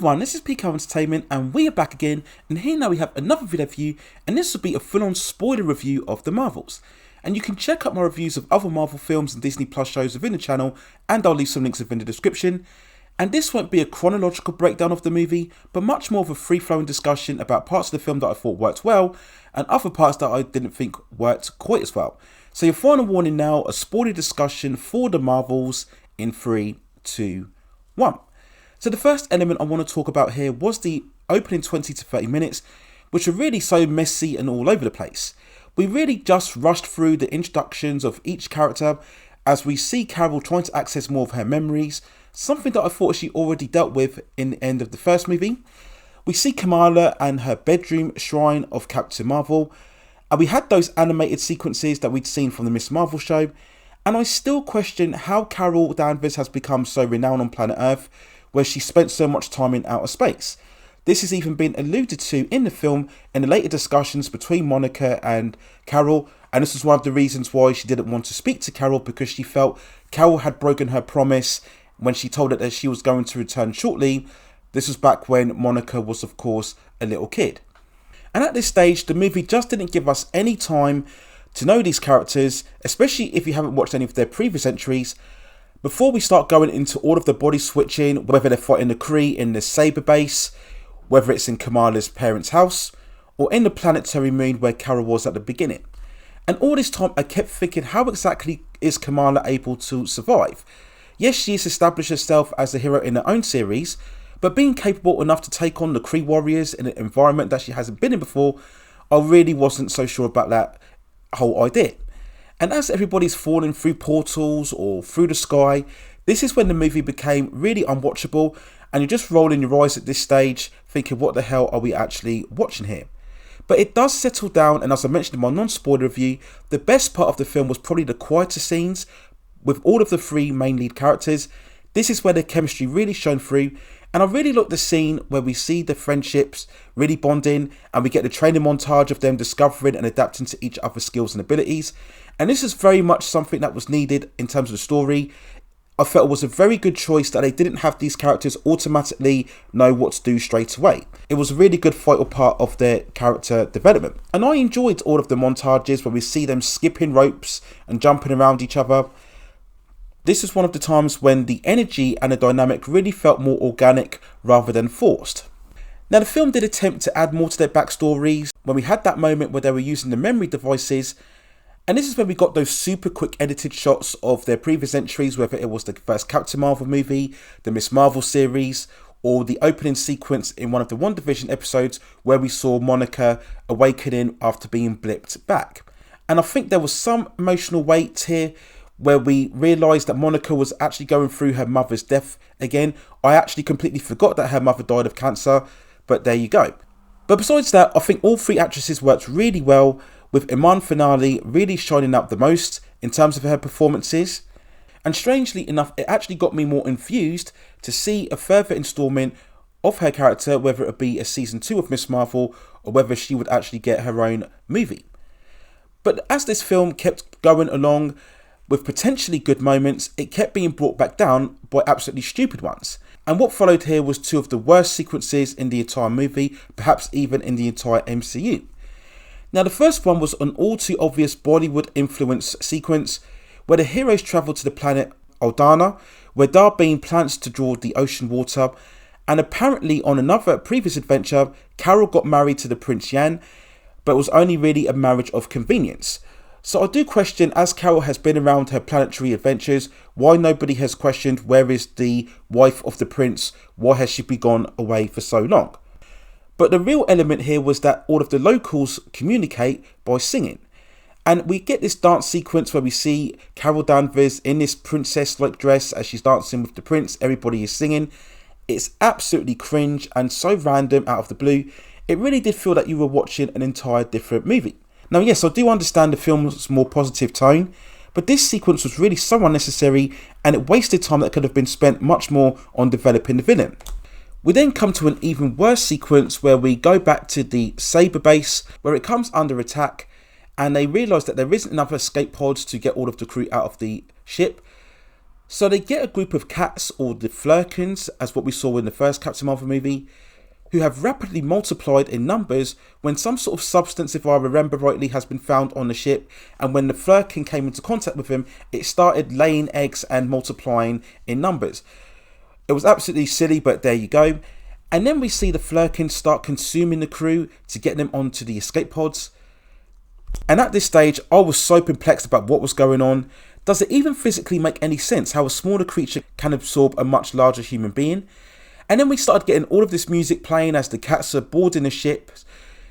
everyone, this is PK Entertainment and we are back again, and here now we have another video for you, and this will be a full-on spoiler review of the Marvels. And you can check out my reviews of other Marvel films and Disney Plus shows within the channel, and I'll leave some links within the description. And this won't be a chronological breakdown of the movie, but much more of a free-flowing discussion about parts of the film that I thought worked well, and other parts that I didn't think worked quite as well. So your final warning now, a spoiler discussion for the Marvels in 3, 2, 1. So the first element I want to talk about here was the opening 20 to 30 minutes, which were really so messy and all over the place. We really just rushed through the introductions of each character as we see Carol trying to access more of her memories, something that I thought she already dealt with in the end of the first movie. We see Kamala and her bedroom shrine of Captain Marvel, and we had those animated sequences that we'd seen from the Miss Marvel show, and I still question how Carol Danvers has become so renowned on planet Earth, where she spent so much time in outer space. This has even been alluded to in the film in the later discussions between Monica and Carol, and this was one of the reasons why she didn't want to speak to Carol, because she felt Carol had broken her promise when she told her that she was going to return shortly. This was back when Monica was, of course, a little kid. And at this stage, the movie just didn't give us any time to know these characters, especially if you haven't watched any of their previous entries, before we start going into all of the body switching, whether they're fighting the Kree in the Saber base, whether it's in Kamala's parents' house, or in the planetary moon where Carol was at the beginning. And all this time I kept thinking, how exactly is Kamala able to survive? Yes, she has established herself as a hero in her own series, but being capable enough to take on the Kree warriors in an environment that she hasn't been in before, I really wasn't so sure about that whole idea. And as everybody's falling through portals or through the sky, this is when the movie became really unwatchable, and you're just rolling your eyes at this stage thinking, what the hell are we actually watching here? But it does settle down, and as I mentioned in my non-spoiler review, the best part of the film was probably the quieter scenes with all of the three main lead characters. This is where the chemistry really shone through, and I really like the scene where we see the friendships really bonding, and we get the training montage of them discovering and adapting to each other's skills and abilities. And this is very much something that was needed in terms of the story. I felt it was a very good choice that they didn't have these characters automatically know what to do straight away. It was a really good vital part of their character development. And I enjoyed all of the montages where we see them skipping ropes and jumping around each other. This is one of the times when the energy and the dynamic really felt more organic rather than forced. Now the film did attempt to add more to their backstories when we had that moment where they were using the memory devices. And this is when we got those super quick edited shots of their previous entries, whether it was the first Captain Marvel movie, the Miss Marvel series, or the opening sequence in one of the WandaVision episodes where we saw Monica awakening after being blipped back. And I think there was some emotional weight here where we realised that Monica was actually going through her mother's death again. I actually completely forgot that her mother died of cancer, but there you go. But besides that, I think all three actresses worked really well, with Iman Finale really shining up the most in terms of her performances. And strangely enough, it actually got me more enthused to see a further instalment of her character, whether it be a season 2 of Miss Marvel or whether she would actually get her own movie. But as this film kept going along with potentially good moments, it kept being brought back down by absolutely stupid ones. And what followed here was two of the worst sequences in the entire movie, perhaps even in the entire MCU. Now the first one was an all too obvious Bollywood influence sequence where the heroes travel to the planet Aldana, where Darbean plans to draw the ocean water, and apparently on another previous adventure, Carol got married to the Prince Yan, but it was only really a marriage of convenience. So I do question, as Carol has been around her planetary adventures, why nobody has questioned where is the wife of the prince, why has she been gone away for so long? But the real element here was that all of the locals communicate by singing. And we get this dance sequence where we see Carol Danvers in this princess-like dress as she's dancing with the prince. Everybody is singing. It's absolutely cringe and so random out of the blue. It really did feel that you were watching an entire different movie. Now yes, I do understand the film's more positive tone, but this sequence was really so unnecessary and it wasted time that could have been spent much more on developing the villain. We then come to an even worse sequence where we go back to the Saber base, where it comes under attack, and they realise that there isn't enough escape pods to get all of the crew out of the ship. So they get a group of cats, or the Flurkins, as what we saw in the first Captain Marvel movie, who have rapidly multiplied in numbers when some sort of substance, if I remember rightly, has been found on the ship, and when the Flurkin came into contact with him, it started laying eggs and multiplying in numbers. It was absolutely silly, but there you go. And then we see the Flurkins start consuming the crew to get them onto the escape pods. And at this stage, I was so perplexed about what was going on. Does it even physically make any sense how a smaller creature can absorb a much larger human being? And then we started getting all of this music playing as the cats are boarding the ship.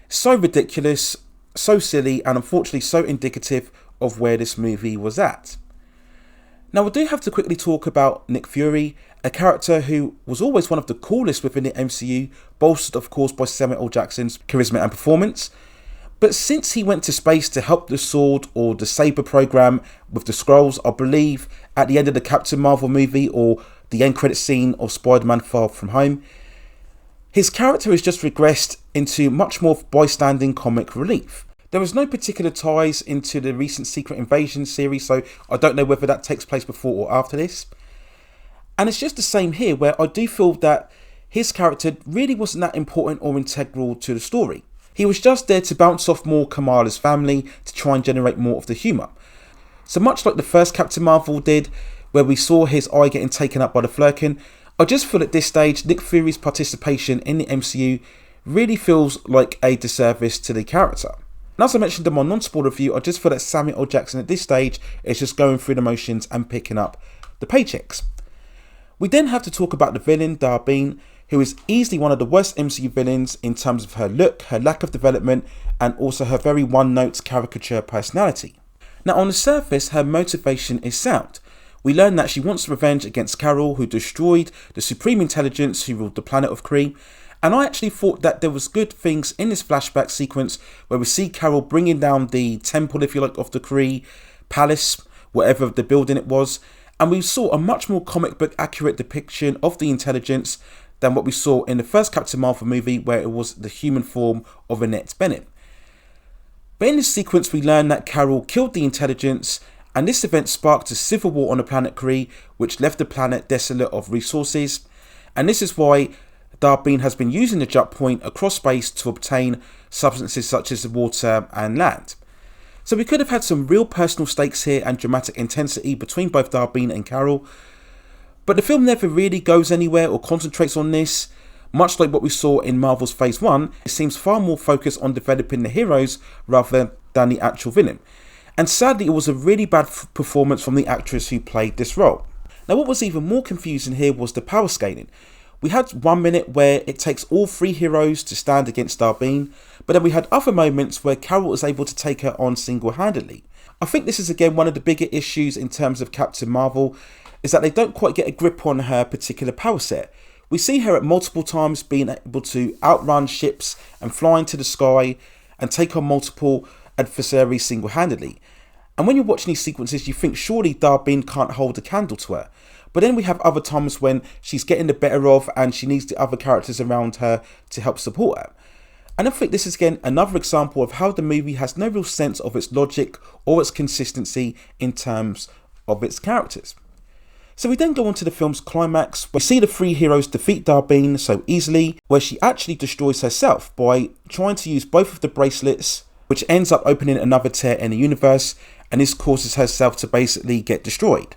So ridiculous, so silly, and unfortunately so indicative of where this movie was at. Now, I do have to quickly talk about Nick Fury, a character who was always one of the coolest within the MCU, bolstered of course by Samuel L. Jackson's charisma and performance. But since he went to space to help the Sword or the Saber program with the Skrulls, I believe at the end of the Captain Marvel movie or the end credit scene of Spider-Man Far From Home, his character has just regressed into much more bystanding comic relief. There was no particular ties into the recent Secret Invasion series, so I don't know whether that takes place before or after this. And it's just the same here, where I do feel that his character really wasn't that important or integral to the story. He was just there to bounce off more Kamala's family to try and generate more of the humour. So much like the first Captain Marvel did, where we saw his eye getting taken up by the Flurkin, I just feel at this stage Nick Fury's participation in the MCU really feels like a disservice to the character. And as I mentioned in my non-spoiler review, I just feel that Samuel L. Jackson at this stage is just going through the motions and picking up the paychecks. We then have to talk about the villain, Darbine, who is easily one of the worst MCU villains in terms of her look, her lack of development, and also her very one-note caricature personality. Now, on the surface, her motivation is sound. We learn that she wants revenge against Carol, who destroyed the supreme intelligence who ruled the planet of Kree. And I actually thought that there was good things in this flashback sequence where we see Carol bringing down the temple, if you like, of the Kree palace, whatever the building it was. And we saw a much more comic book accurate depiction of the intelligence than what we saw in the first Captain Marvel movie, where it was the human form of Annette Bening. But in this sequence, we learn that Carol killed the intelligence, and this event sparked a civil war on the planet Kree, which left the planet desolate of resources. And this is why Darbine has been using the jump point across space to obtain substances such as water and land. So we could have had some real personal stakes here and dramatic intensity between both Darbine and Carol. But the film never really goes anywhere or concentrates on this. Much like what we saw in Marvel's Phase 1, it seems far more focused on developing the heroes rather than the actual villain. And sadly, it was a really bad performance from the actress who played this role. Now, what was even more confusing here was the power scaling. We had 1 minute where it takes all 3 heroes to stand against Darbine, but then we had other moments where Carol was able to take her on single-handedly. I think this is again one of the bigger issues in terms of Captain Marvel, is that they don't quite get a grip on her particular power set. We see her at multiple times being able to outrun ships and fly into the sky and take on multiple adversaries single-handedly. And when you're watching these sequences, you think surely Darbine can't hold a candle to her. But then we have other times when she's getting the better of and she needs the other characters around her to help support her. And I think this is again another example of how the movie has no real sense of its logic or its consistency in terms of its characters. So we then go on to the film's climax, where we see the 3 heroes defeat Darbine so easily, where she actually destroys herself by trying to use both of the bracelets, which ends up opening another tear in the universe, and this causes herself to basically get destroyed.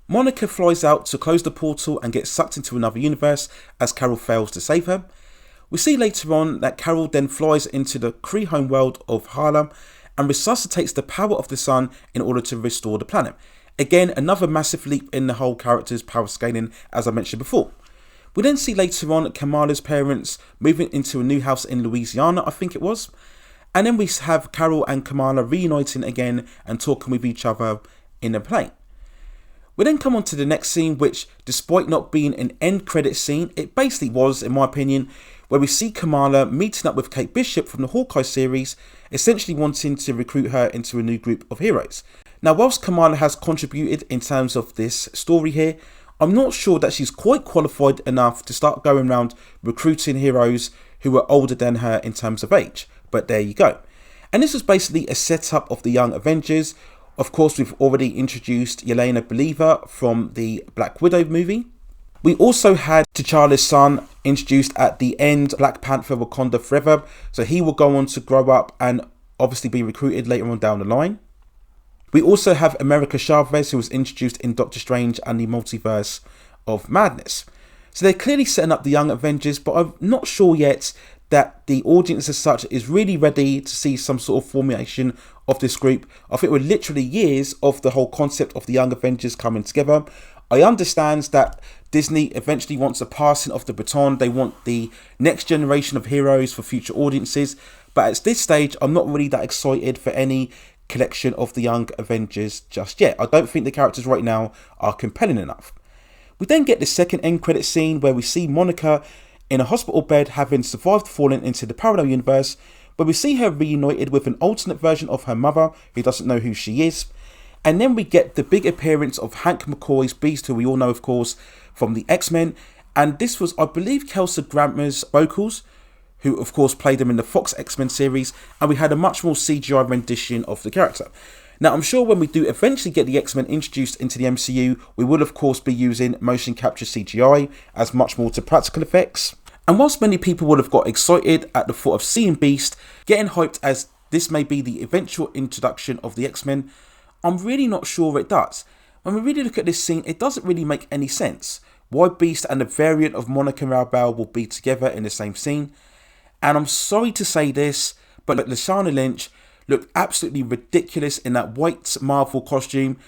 Monica flies out to close the portal and gets sucked into another universe as Carol fails to save her. We see later on that Carol then flies into the Kree homeworld of Harlem and resuscitates the power of the sun in order to restore the planet. Again, another massive leap in the whole character's power scaling, as I mentioned before. We then see later on Kamala's parents moving into a new house in Louisiana, I think it was. And then we have Carol and Kamala reuniting again and talking with each other in a plane. We then come on to the next scene, which, despite not being an end credit scene, it basically was, in my opinion, where we see Kamala meeting up with Kate Bishop from the Hawkeye series, essentially wanting to recruit her into a new group of heroes. Now, whilst Kamala has contributed in terms of this story here, I'm not sure that she's quite qualified enough to start going around recruiting heroes who are older than her in terms of age. But there you go. And this was basically a setup of the Young Avengers, Of course, we've already introduced Yelena Believer from the Black Widow movie. We also had T'Challa's son introduced at the end, Black Panther Wakanda Forever. So he will go on to grow up and obviously be recruited later on down the line. We also have America Chavez, who was introduced in Doctor Strange and the Multiverse of Madness. So they're clearly setting up the Young Avengers, but I'm not sure yet that the audience as such is really ready to see some sort of formation of this group. I think we're literally years of the whole concept of the Young Avengers coming together. I understand that Disney eventually wants a passing of the baton. They want the next generation of heroes for future audiences. But at this stage, I'm not really that excited for any collection of the Young Avengers just yet. I don't think the characters right now are compelling enough. We then get the second end credit scene where we see Monica in a hospital bed having survived falling into the parallel universe, where we see her reunited with an alternate version of her mother who doesn't know who she is. And then we get the big appearance of Hank McCoy's Beast, who we all know, of course, from the X-Men. And this was, I believe, Kelsey Grammer's vocals, who, of course, played him in the Fox X-Men series. And we had a much more CGI rendition of the character. Now, I'm sure when we do eventually get the X-Men introduced into the MCU, we will, of course, be using motion capture CGI as much more to practical effects. And whilst many people would have got excited at the thought of seeing Beast, getting hyped as this may be the eventual introduction of the X-Men, I'm really not sure it does. When we really look at this scene, it doesn't really make any sense. Why Beast and a variant of Monica Rambeau will be together in the same scene. And I'm sorry to say this, but Lashana Lynch looked absolutely ridiculous in that white Marvel costume.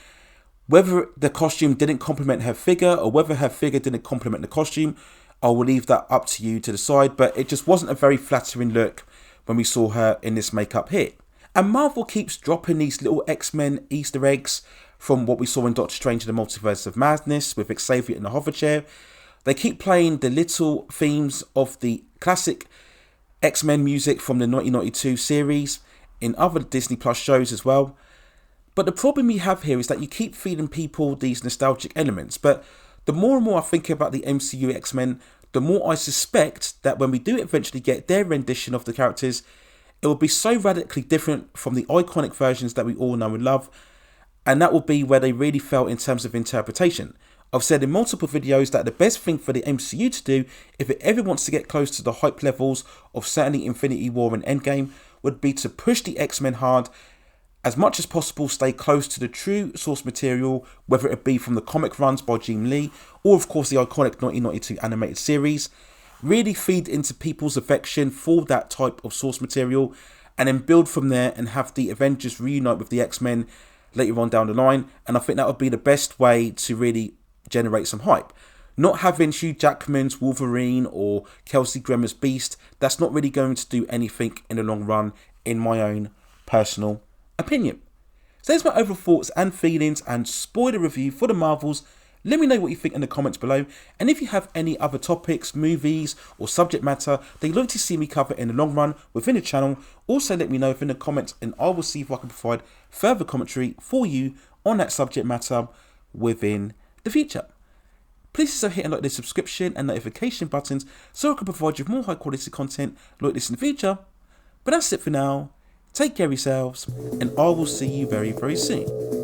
Whether the costume didn't complement her figure or whether her figure didn't complement the costume, I will leave that up to you to decide. But it just wasn't a very flattering look when we saw her in this makeup here. And Marvel keeps dropping these little X-Men Easter eggs from what we saw in Doctor Strange in the Multiverse of Madness with Xavier in the hover chair. They keep playing the little themes of the classic X-Men music from the 1992 series in other Disney Plus shows as well. But the problem you have here is that you keep feeding people these nostalgic elements. But the more and more I think about the MCU X-Men, the more I suspect that when we do eventually get their rendition of the characters, it will be so radically different from the iconic versions that we all know and love. And that will be where they really fell in terms of interpretation. I've said in multiple videos that the best thing for the MCU to do, if it ever wants to get close to the hype levels of certainly Infinity War and Endgame, would be to push the X-Men hard as much as possible, stay close to the true source material, whether it be from the comic runs by Jim Lee or of course the iconic 1992 animated series. Really feed into people's affection for that type of source material and then build from there and have the Avengers reunite with the X-Men later on down the line. And I think that would be the best way to really generate some hype. Not having Hugh Jackman's Wolverine or Kelsey Grammer's Beast, that's not really going to do anything in the long run, in my own personal opinion. So there's my overall thoughts and feelings and spoiler review for the Marvels. Let me know what you think in the comments below, and if you have any other topics, movies or subject matter that you'd like to see me cover in the long run within the channel, also let me know in the comments and I will see if I can provide further commentary for you on that subject matter within the future. Please also hit and like the subscription and notification buttons so I can provide you with more high quality content like this in the future. But that's it for now. Take care of yourselves and I will see you very, very soon.